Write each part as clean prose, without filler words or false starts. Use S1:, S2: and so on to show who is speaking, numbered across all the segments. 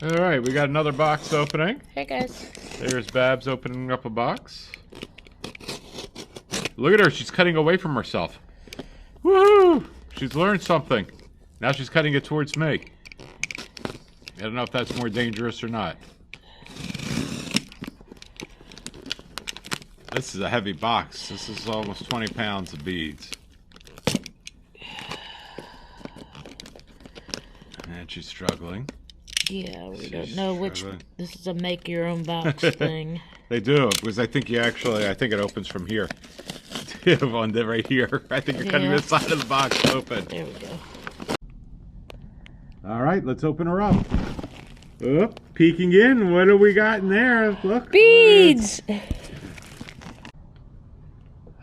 S1: Alright, we got another box opening.
S2: Hey guys.
S1: There's Babs opening up a box. Look at her, she's cutting away from herself. Woohoo! She's learned something. Now she's cutting it towards me. I don't know if that's more dangerous or not. This is a heavy box. This is almost 20 pounds of beads. And she's struggling.
S2: Yeah, we don't know which. This is a make your own box thing.
S1: They do, because I think I think it opens from here. On the right here. I think you're cutting this side of the box open.
S2: There we go.
S1: All right, let's open her up. Oh, peeking in. What do we got in there? Look.
S2: Beads!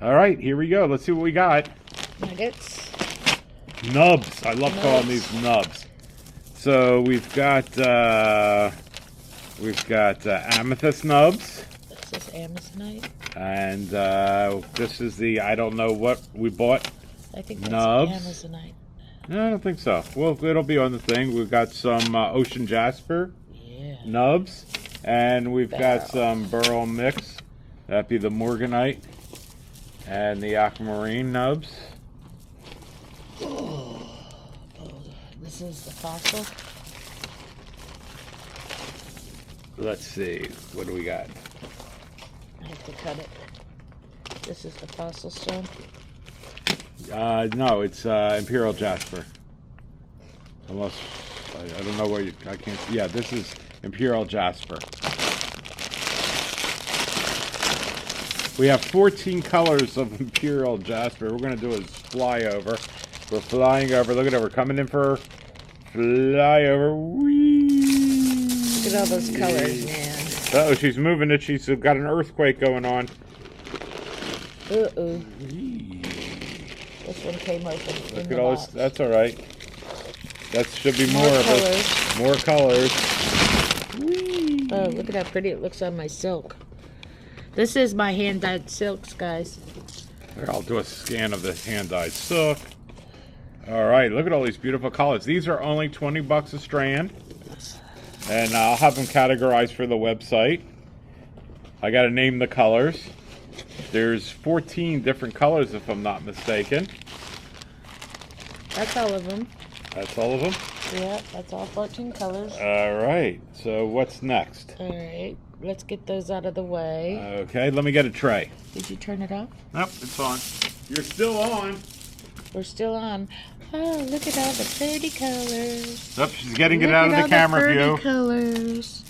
S1: All right, here we go. Let's see what we got.
S2: Nuggets.
S1: Nubs. I love calling these nubs. So we've got amethyst nubs.
S2: This is amazonite.
S1: And this is the, I don't know what we bought.
S2: I think that's
S1: nubs.
S2: amazonite.
S1: No, I don't think so. Well, it'll be on the thing. We've got some ocean jasper nubs. And we've got some beryl mix. That'd be the morganite. And the aquamarine nubs.
S2: This is the fossil.
S1: Let's see. What do we got?
S2: I have to cut it. This is the fossil stone.
S1: No, it's imperial jasper. Unless I don't know where you. I can't. Yeah, this is imperial jasper. We have 14 colors of imperial jasper. We're going to do a flyover. We're flying over. Look at it. We're coming in for flyover. Whee!
S2: Look at all those colors, man.
S1: Uh-oh, she's moving it. She's got an earthquake going on.
S2: Uh-oh. This one came open.
S1: Look at all this. That's all right. That should be more of it. More colors. Whee!
S2: Oh, look at how pretty it looks on my silk. This is my hand-dyed silks, guys.
S1: Here, I'll do a scan of this hand-dyed silk. All right, look at all these beautiful colors. These are only 20 bucks a strand. And I'll have them categorized for the website. I got to name the colors. There's 14 different colors, if I'm not mistaken.
S2: That's all of them.
S1: That's all of them?
S2: Yeah, that's all 14 colors.
S1: All right, so what's next?
S2: All right, let's get those out of the way.
S1: Okay, let me get a tray.
S2: Did you turn it off?
S1: Nope, it's on. You're still on.
S2: We're still on. Oh, look at all the pretty colors.
S1: Yep, she's getting it out of the camera view.
S2: Colors.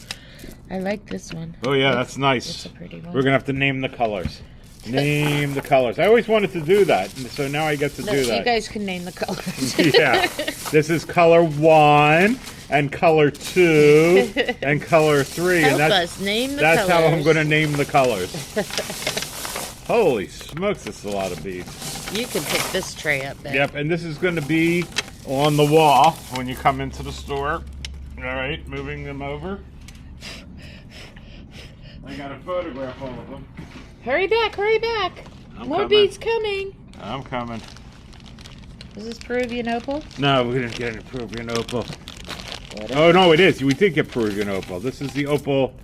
S2: I like this one.
S1: Oh yeah, that's nice.
S2: That's a pretty one.
S1: We're gonna have to name the colors. Name the colors. I always wanted to do that, so now I get to do that.
S2: You guys can name the colors.
S1: Yeah. This is color 1, and color 2, and color 3.
S2: Help
S1: and that's,
S2: us name the
S1: that's
S2: colors.
S1: how I'm going to name the colors. Holy smokes, that's a lot of beads.
S2: You can pick this tray up there.
S1: Yep, and this is going to be on the wall when you come into the store. All right, moving them over. I got a photograph all of them.
S2: Hurry back, hurry back. More
S1: coming.
S2: beads coming.
S1: I'm coming.
S2: Is this Peruvian opal?
S1: No, we didn't get any Peruvian opal. Oh, no, it is. We did get Peruvian opal. This is the opal.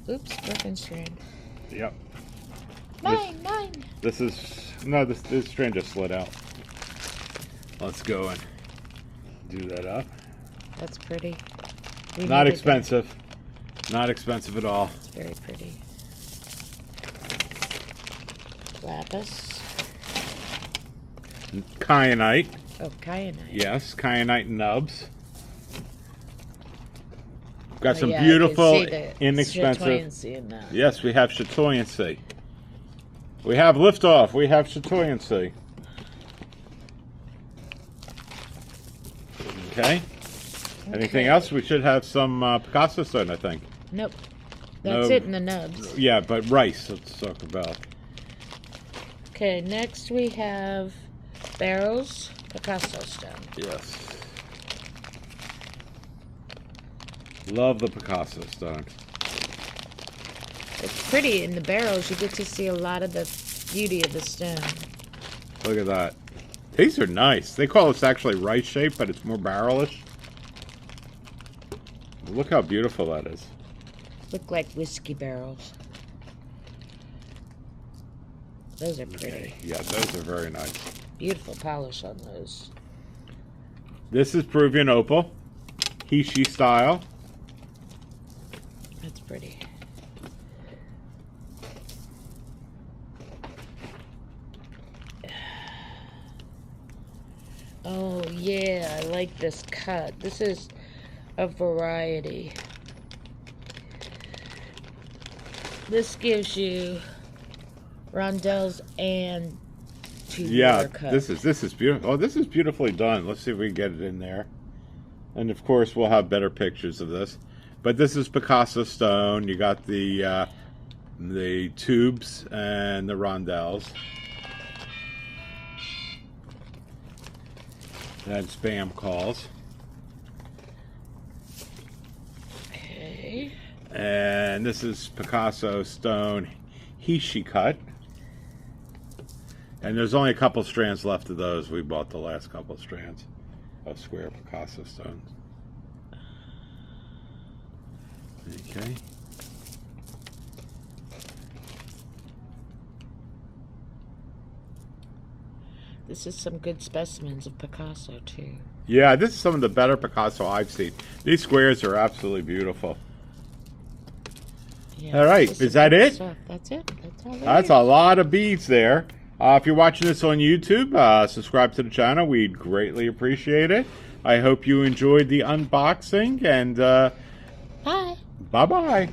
S2: Oops, broken strand.
S1: Yep.
S2: Mine.
S1: This is. No, this strand just slid out. Let's go and do that up.
S2: That's pretty.
S1: Not expensive. Not expensive at all.
S2: It's very pretty. Lapis.
S1: Kyanite.
S2: Oh, kyanite.
S1: Yes, kyanite nubs. Got some
S2: yeah,
S1: beautiful,
S2: I can see the
S1: inexpensive.
S2: chatoyancy in that.
S1: Yes, we have chatoyancy. We have liftoff. We have chatoyancy. Okay. Anything else? We should have some Picasso stone, I think.
S2: Nope. That's it in the nubs.
S1: Yeah, but rice. Let's talk about.
S2: Okay, next we have barrels, Picasso stone.
S1: Yes. Love the Picasso stone.
S2: It's pretty in the barrels. You get to see a lot of the beauty of the stone.
S1: Look at that. These are nice. They call this actually rice shape, but it's more barrelish. Look how beautiful that is.
S2: Look like whiskey barrels. Those are pretty.
S1: Okay. Yeah, those are very nice.
S2: Beautiful polish on those.
S1: This is Peruvian opal, Hishi style.
S2: That's pretty. Oh yeah, I like this cut. This is a variety. This gives you rondelles and tubular cut.
S1: This is beautiful. Oh, this is beautifully done. Let's see if we can get it in there. And of course, we'll have better pictures of this. But this is Picasso stone. You got the tubes and the rondelles. And spam calls.
S2: Okay.
S1: And this is Picasso stone Hishi cut. And there's only a couple strands left of those. We bought the last couple strands of square Picasso stones. Okay.
S2: This is some good specimens of Picasso too.
S1: Yeah, this is some of the better Picasso I've seen. These squares are absolutely beautiful.
S2: Yeah,
S1: All right, is that it?
S2: stuff. That's it. That's all.
S1: That's a lot of beads there. If you're watching this on YouTube, subscribe to the channel. We'd greatly appreciate it. I hope you enjoyed the unboxing, and
S2: Bye.
S1: bye-bye.